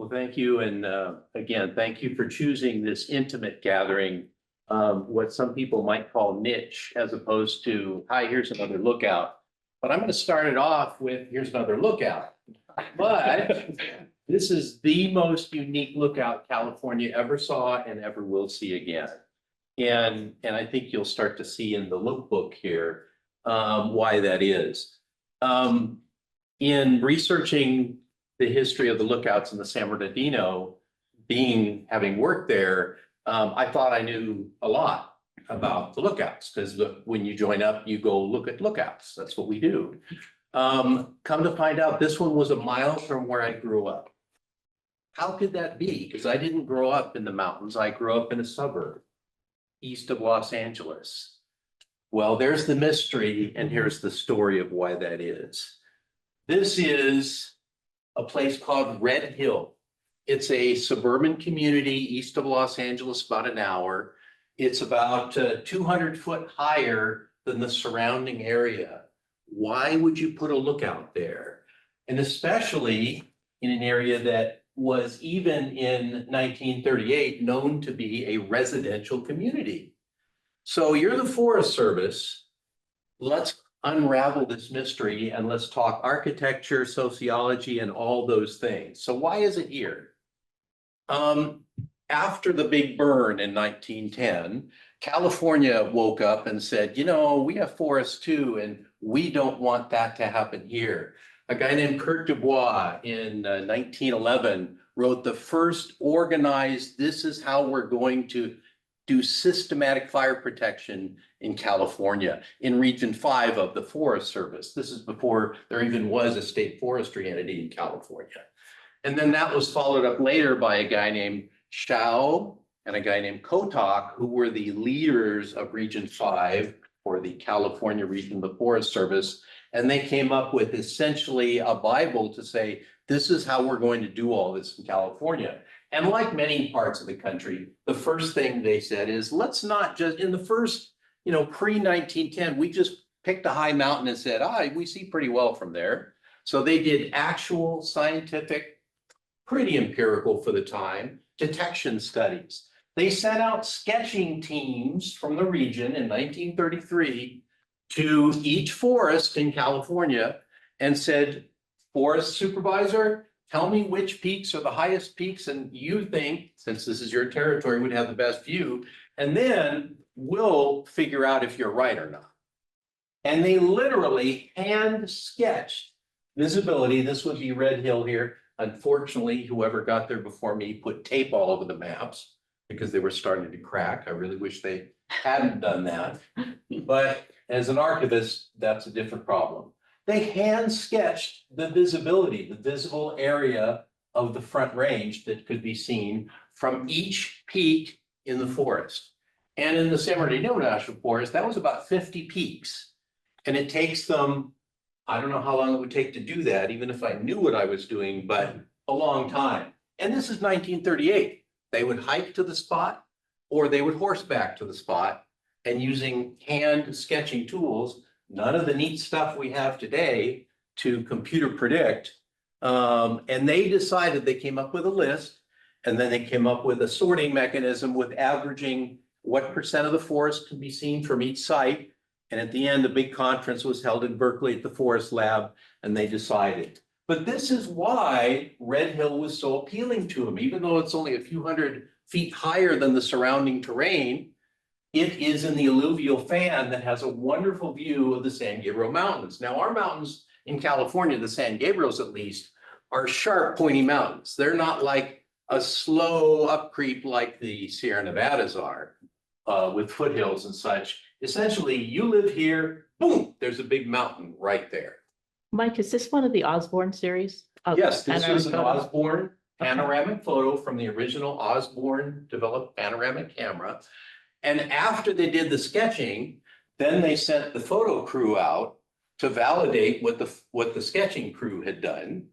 Well, thank you. And again, thank you for choosing this intimate gathering, what some people might call niche, as opposed to, hi, here's another lookout. But I'm going to start it off with, here's another lookout. But this is the most unique lookout California ever saw and ever will see again. And I think you'll start to see in the lookbook here why that is. In researching the history of the lookouts in the San Bernardino, having worked there, I thought I knew a lot about the lookouts because when you join up, you go look at lookouts. That's what we do. Come to find out, this one was a mile from where I grew up. How could that be? Because I didn't grow up in the mountains. I grew up in a suburb east of Los Angeles. Well, there's the mystery, and here's the story of why that is. This is a place called Red Hill. It's a suburban community east of Los Angeles, about an hour. It's about 200 foot higher than the surrounding area. Why would you put a lookout there? And especially in an area that was even in 1938 known to be a residential community. So you're the Forest Service. Let's unravel this mystery and let's talk architecture, sociology, and all those things. So why is it here? After the big burn in 1910, California woke up and said, you know, we have forests too, and we don't want that to happen here. A guy named Kurt Dubois in 1911 wrote the first organized, this is how we're going to do systematic fire protection in California, in Region 5 of the Forest Service. This is before there even was a state forestry entity in California. And then that was followed up later by a guy named Shao and a guy named Kotak, who were the leaders of Region 5 for the California region of the Forest Service. And they came up with essentially a Bible to say, this is how we're going to do all this in California. And like many parts of the country, the first thing they said is, let's not just, in the first, pre-1910, we just picked a high mountain and said, we see pretty well from there. So they did actual scientific, pretty empirical for the time, detection studies. They sent out sketching teams from the region in 1933 to each forest in California and said, forest supervisor, tell me which peaks are the highest peaks and you think, since this is your territory, would have the best view, and then we'll figure out if you're right or not. And they literally hand sketched visibility. This would be Red Hill here. Unfortunately, whoever got there before me put tape all over the maps because they were starting to crack. I really wish they hadn't done that. But as an archivist, that's a different problem. They hand sketched the visibility, the visible area of the Front Range that could be seen from each peak in the forest. And in the San Bernardino National Forest, that was about 50 peaks. And it takes them, I don't know how long it would take to do that, even if I knew what I was doing, but a long time. And this is 1938. They would hike to the spot or they would horseback to the spot, and using hand sketching tools, none of the neat stuff we have today to computer predict. And they decided, they came up with a list, and then they came up with a sorting mechanism with averaging what percent of the forest could be seen from each site. And at the end, a big conference was held in Berkeley at the Forest Lab, and they decided. But this is why Red Hill was so appealing to them, even though it's only a few hundred feet higher than the surrounding terrain. It is in the alluvial fan that has a wonderful view of the San Gabriel Mountains. Now, our mountains in California, the San Gabriels at least, are sharp, pointy mountains. They're not like a slow upcreep like the Sierra Nevadas are, with foothills and such. Essentially, you live here, boom, there's a big mountain right there. Mike, is this one of the Osborne series? Yes, this is an Osborne panoramic photo from the original Osborne developed panoramic camera. And after they did the sketching, then they sent the photo crew out to validate what the sketching crew had done.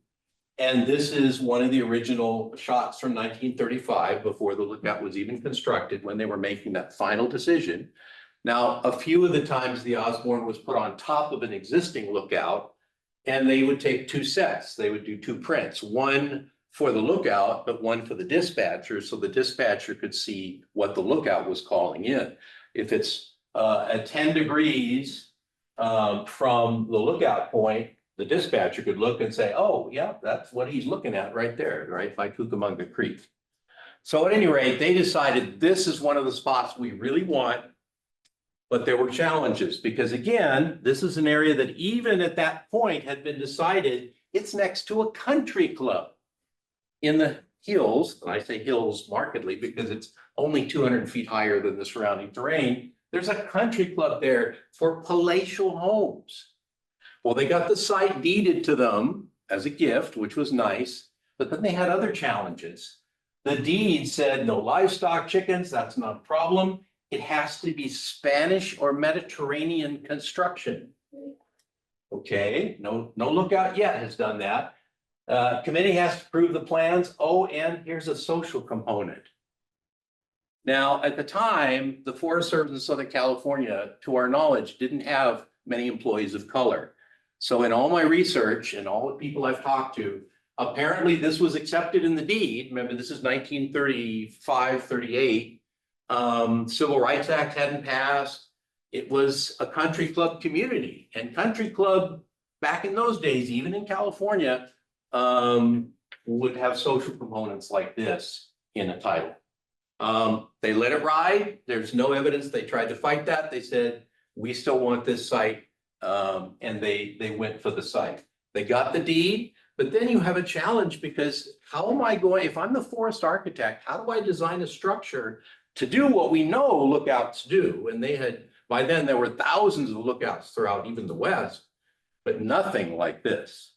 And this is one of the original shots from 1935, before the lookout was even constructed, when they were making that final decision. Now, a few of the times the Osborne was put on top of an existing lookout, and they would take two sets. They would do two prints, one for the lookout, but one for the dispatcher, so the dispatcher could see what the lookout was calling in. If it's at 10 degrees from the lookout point, the dispatcher could look and say, oh, yeah, that's what he's looking at right there, right by Cucamonga Creek. So at any rate, they decided this is one of the spots we really want. But there were challenges because, again, this is an area that even at that point had been decided it's next to a country club in the hills. And I say hills markedly because it's only 200 feet higher than the surrounding terrain. There's a country club there for palatial homes. Well, they got the site deeded to them as a gift, which was nice, but then they had other challenges. The deed said no livestock chickens, that's not a problem. It has to be Spanish or Mediterranean construction. Okay, no lookout yet has done that. Committee has to approve the plans. Oh, and here's a social component. Now, at the time, the Forest Service in Southern California, to our knowledge, didn't have many employees of color. So in all my research and all the people I've talked to, apparently this was accepted in the deed. Remember, this is 1935, 38. Civil Rights Act hadn't passed. It was a country club community, and country club back in those days, even in California, would have social components like this in a title. They let it ride. There's no evidence they tried to fight that. They said, we still want this site, and they went for the site. They got the deed, but then you have a challenge because how am I going, if I'm the forest architect, how do I design a structure to do what we know lookouts do? And they had, by then there were thousands of lookouts throughout even the West, but nothing like this.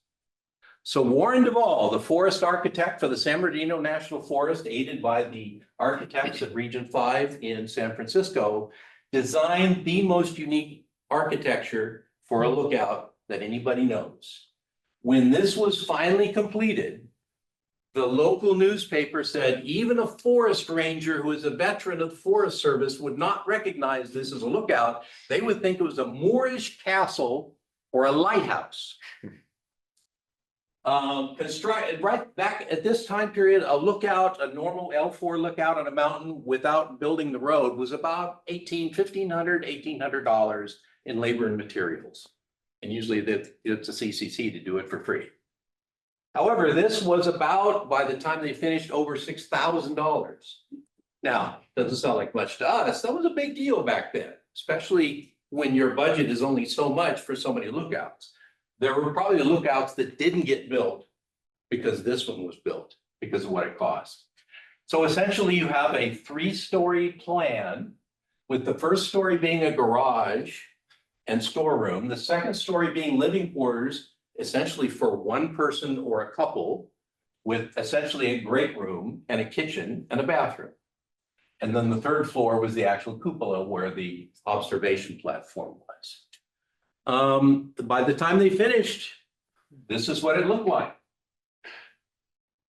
So Warren Duvall, the forest architect for the San Bernardino National Forest, aided by the architects at Region 5 in San Francisco, designed the most unique architecture for a lookout that anybody knows. When this was finally completed, the local newspaper said even a forest ranger who is a veteran of the Forest Service would not recognize this as a lookout. They would think it was a Moorish castle or a lighthouse. Constructed right back at this time period, a lookout, a normal L4 lookout on a mountain without building the road was about $1,500 in labor and materials. And usually it's a CCC to do it for free. However, this was about, by the time they finished, over $6,000. Now, doesn't sound like much to us. That was a big deal back then, especially when your budget is only so much for so many lookouts. There were probably lookouts that didn't get built because this one was built because of what it cost. So essentially you have a 3-story plan with the first story being a garage and storeroom, the second story being living quarters, essentially for one person or a couple, with essentially a great room and a kitchen and a bathroom. And then the third floor was the actual cupola where the observation platform was. By the time they finished, this is what it looked like.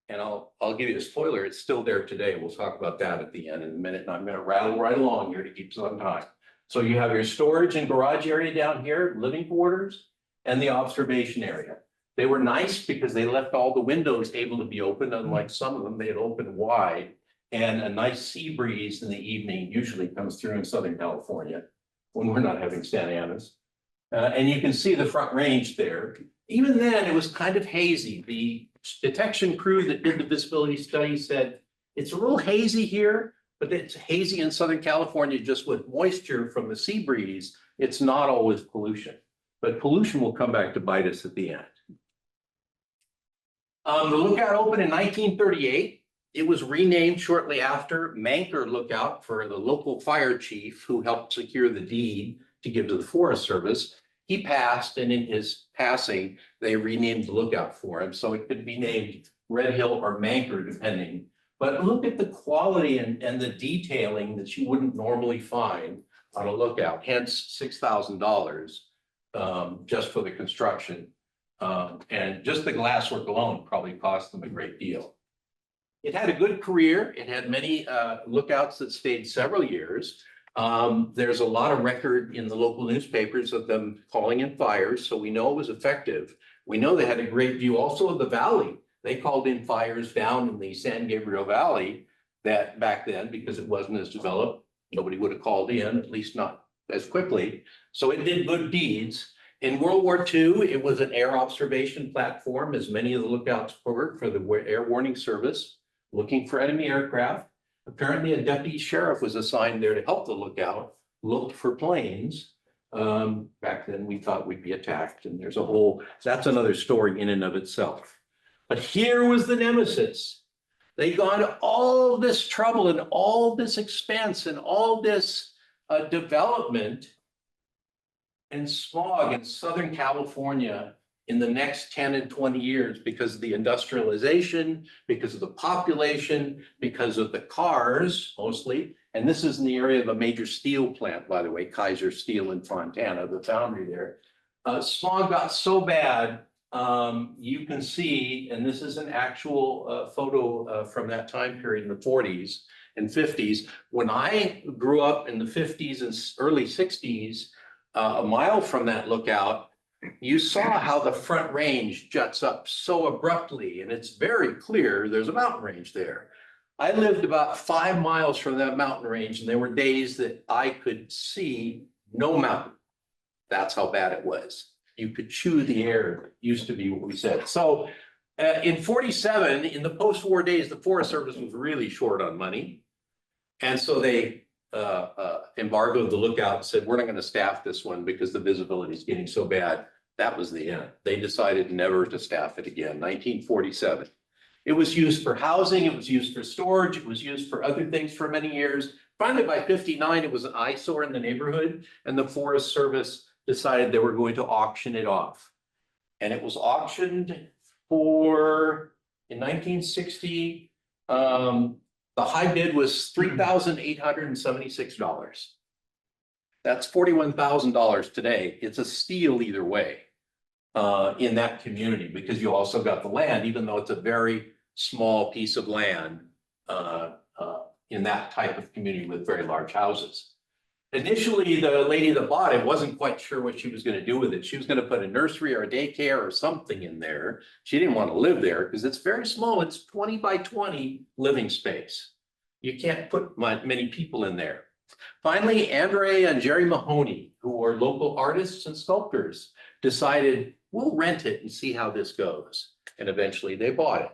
And I'll give you a spoiler, it's still there today. We'll talk about that at the end in a minute, and I'm going to rattle right along here to keep us on time. So you have your storage and garage area down here, living quarters, and the observation area. They were nice because they left all the windows able to be opened, unlike some of them, they had opened wide. And a nice sea breeze in the evening usually comes through in Southern California when we're not having Santa Anas. And you can see the front range there. Even then, it was kind of hazy. The detection crew that did the visibility study said, it's a little hazy here, but it's hazy in Southern California just with moisture from the sea breeze. It's not always pollution, but pollution will come back to bite us at the end. The lookout opened in 1938. It was renamed shortly after Manker Lookout for the local fire chief who helped secure the deed to give to the Forest Service. He passed, and in his passing, they renamed the lookout for him. So it could be named Red Hill or Manker, depending. But look at the quality and the detailing that you wouldn't normally find on a lookout, hence $6,000 just for the construction. And just the glasswork alone probably cost them a great deal. It had a good career. It had many lookouts that stayed several years. There's a lot of record in the local newspapers of them calling in fires, so we know it was effective. We know they had a great view also of the valley. They called in fires down in the San Gabriel Valley that back then, because it wasn't as developed, nobody would have called in, at least not as quickly. So it did good deeds. In World War II, it was an air observation platform, as many of the lookouts were for the Air Warning Service, looking for enemy aircraft. Apparently, a deputy sheriff was assigned there to help the lookout, look for planes. Back then, we thought we'd be attacked, and there's a whole, that's another story in and of itself. But here was the nemesis. They'd gone to all this trouble and all this expense and all this development and smog in Southern California in the next 10 and 20 years because of the industrialization, because of the population, because of the cars mostly. And this is in the area of a major steel plant, by the way, Kaiser Steel in Fontana, the foundry there. Smog got so bad, you can see, and this is an actual photo from that time period in the 40s and 50s. When I grew up in the 50s and early 60s, a mile from that lookout, you saw how the Front Range juts up so abruptly, and it's very clear there's a mountain range there. I lived about 5 miles from that mountain range, and there were days that I could see no mountain. That's how bad it was. You could chew the air, used to be what we said. So in 47, in the post-war days, the Forest Service was really short on money. And so they embargoed the lookout and said, we're not going to staff this one because the visibility is getting so bad. That was the end. They decided never to staff it again, 1947. It was used for housing, it was used for storage, it was used for other things for many years. Finally, by 59, it was an eyesore in the neighborhood, and the Forest Service decided they were going to auction it off. And it was auctioned for, in 1960, the high bid was $3,876. That's $41,000 today. It's a steal either way in that community, because you also got the land, even though it's a very small piece of land in that type of community with very large houses. Initially, the lady that bought it wasn't quite sure what she was going to do with it. She was going to put a nursery or a daycare or something in there. She didn't want to live there because it's very small. It's 20 by 20 living space. You can't put many people in there. Finally, Andre and Jerry Mahoney, who are local artists and sculptors, decided we'll rent it and see how this goes. And eventually they bought it.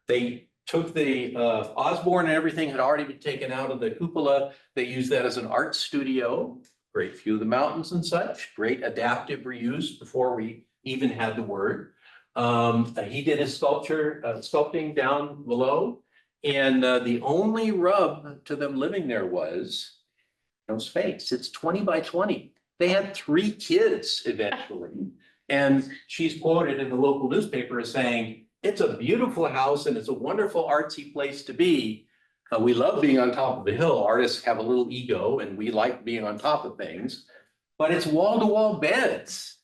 They took the Osborne and everything had already been taken out of the cupola. They used that as an art studio, great view of the mountains and such, great adaptive reuse before we even had the word. He did his sculpting down below. And the only rub to them living there was no space. It's 20 by 20. They had 3 kids eventually. And she's quoted in the local newspaper as saying, it's a beautiful house and it's a wonderful artsy place to be. We love being on top of the hill. Artists have a little ego and we like being on top of things, but it's wall-to-wall beds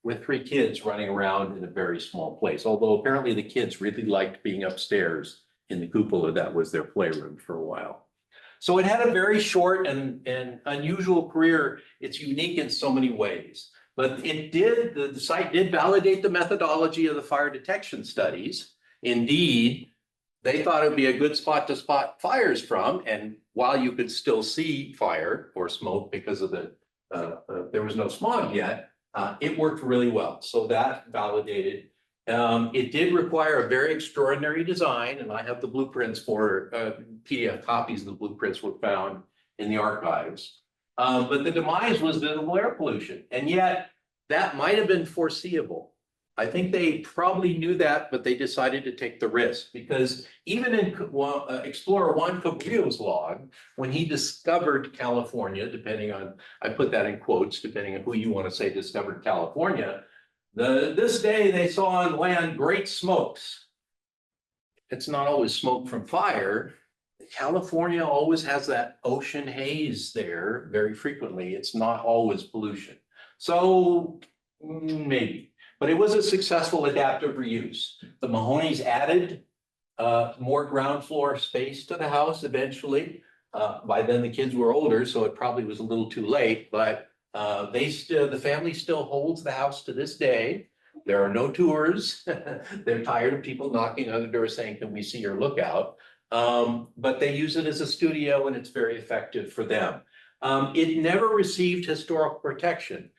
with 3 kids running around in a very small place. Although apparently the kids really liked being upstairs in the cupola. That was their playroom for a while. So it had a very short and unusual career. It's unique in so many ways. But it did, the site did validate the methodology of the fire detection studies. Indeed, they thought it would be a good spot to spot fires from. And while you could still see fire or smoke because of the, there was no smog yet, it worked really well. So that validated. It did require a very extraordinary design, and I have the blueprints for PDF copies of the blueprints were found in the archives. But the demise was visible air pollution, and yet that might have been foreseeable. I think they probably knew that, but they decided to take the risk because even in Explorer Juan Cabrillo's log, when he discovered California, depending on, I put that in quotes, depending on who you want to say discovered California, this day they saw on land great smokes. It's not always smoke from fire. California always has that ocean haze there very frequently. It's not always pollution. So maybe, but it was a successful adaptive reuse. The Mahonies added more ground floor space to the house eventually. By then the kids were older, so it probably was a little too late, but the family still holds the house to this day. There are no tours. They're tired of people knocking on the door saying, can we see your lookout? But they use it as a studio and it's very effective for them. It never received historical protection.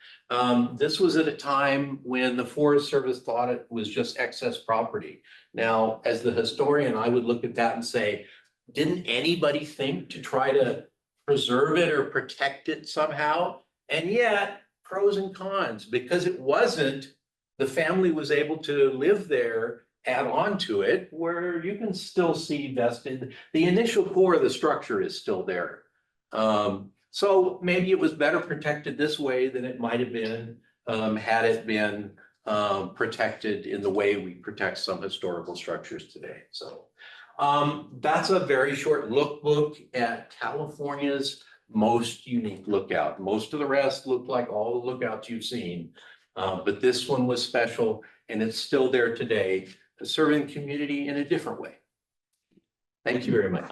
This was at a time when the Forest Service thought it was just excess property. Now, as the historian, I would look at that and say, didn't anybody think to try to preserve it or protect it somehow? And yet, pros and cons, because it wasn't, the family was able to live there, add on to it, where you can still see vested, the initial core of the structure is still there. So maybe it was better protected this way than it might have been had it been protected in the way we protect some historical structures today. So that's a very short lookbook at California's most unique lookout. Most of the rest look like all the lookouts you've seen, but this one was special and it's still there today, serving the community in a different way. Thank you very much.